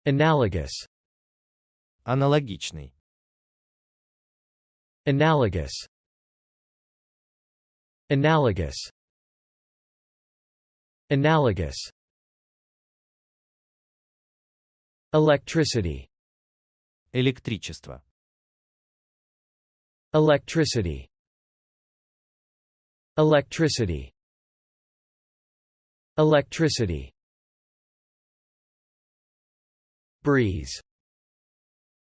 analogous, аналогичный, analogous, analogous, analogous, electricity, электричество, electricity, electricity, electricity, breeze,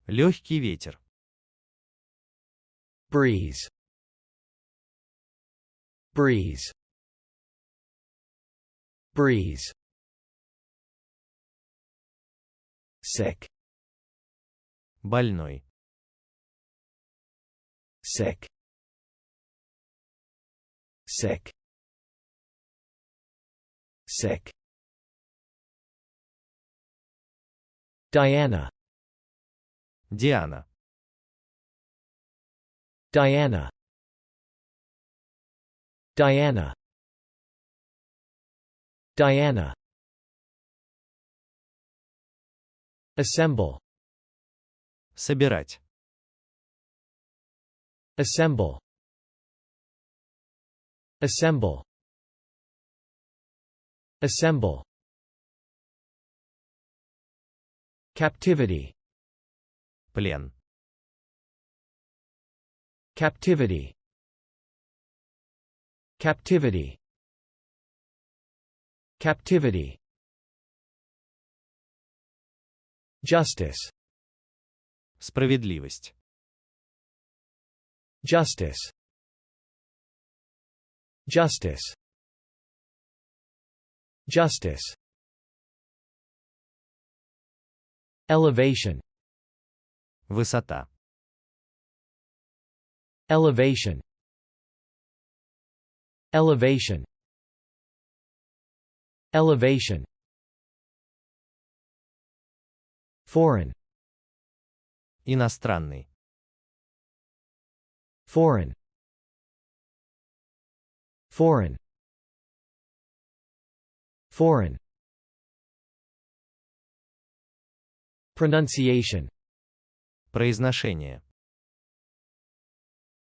легкий ветер, breeze, breeze, breeze, sick, больной, sick, sick, sick, Diana, диана, Diana, Diana, Diana, assemble, собирать, assemble, assemble, assemble, captivity, плен, captivity, captivity, captivity, justice, справедливость, justice, justice, justice, elevation, высота, elevation, elevation, elevation, foreign, иностранный, foreign, foreign, foreign, pronunciation, произношение,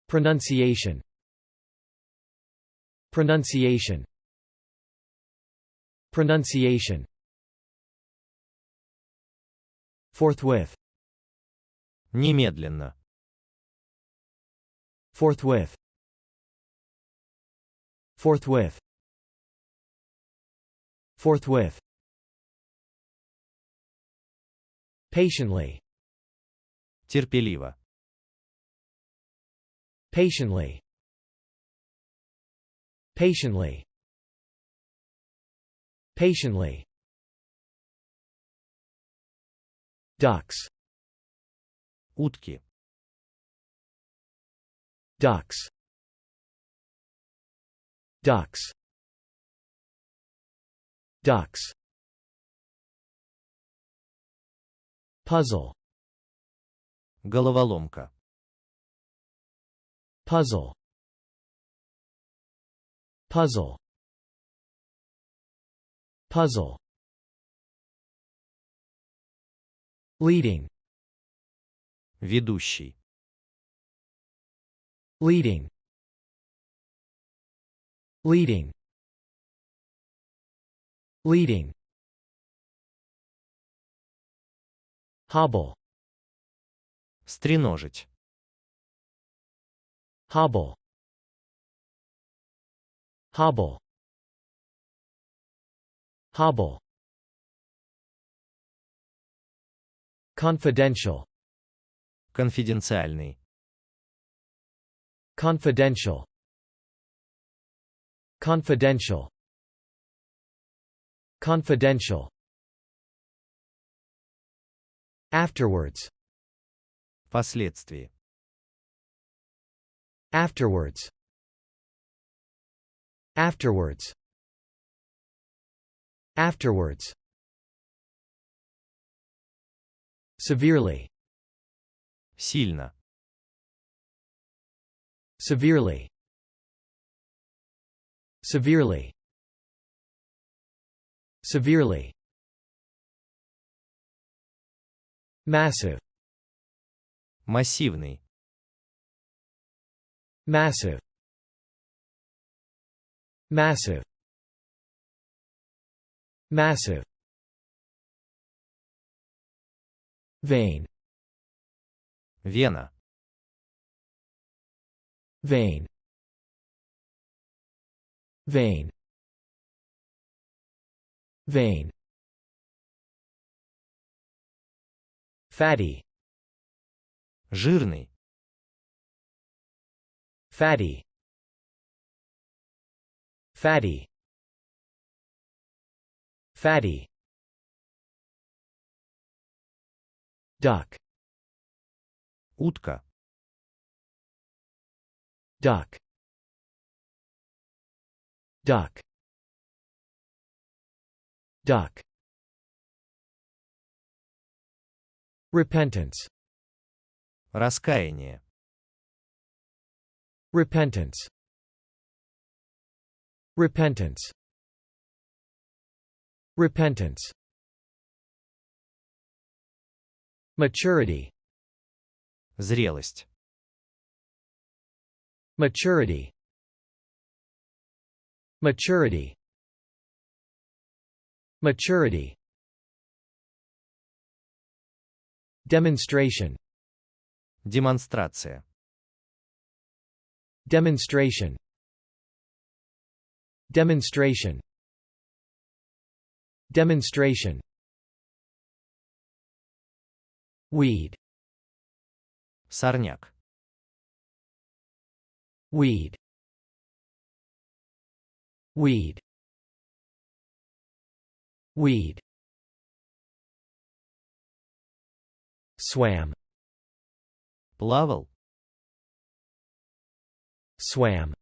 pronunciation, pronunciation, pronunciation, forthwith, немедленно, forthwith, forthwith, forthwith, patiently, терпеливо, patiently, patiently, patiently, ducks, утки, ducks, ducks, ducks, puzzle, головоломка, puzzle, puzzle, puzzle, leading, ведущий, leading, leading, leading, hobble, стреножить, hobble, hobble, hobble, confidential, конфиденциальный, confidential, confidential, confidential, afterwards, впоследствии, afterwards, afterwards, afterwards, severely, сильно, severely, severely, severely, Massive. Массивный. Massive. Massive. Massive. Vein. Вена. Vein. Vein. Vein. Fatty. Жирный. Fatty. Fatty. Fatty. Duck. Утка. Duck. Duck. Duck. Repentance. Раскаяние. Repentance. Repentance. Repentance. Maturity. Зрелость. Maturity. Maturity. Maturity. Demonstration. Демонстрация. Demonstration. Demonstration. Demonstration. Weed. Сорняк. Weed. Weed. Weed. Swam. Плавал. Swam.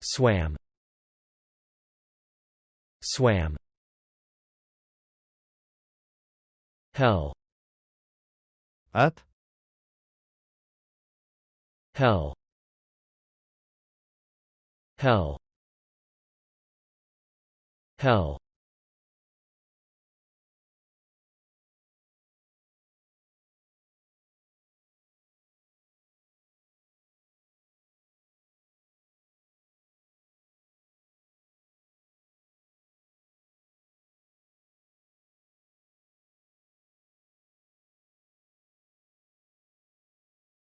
Swam. Swam. Hell. Ад. Hell. Hell. Hell.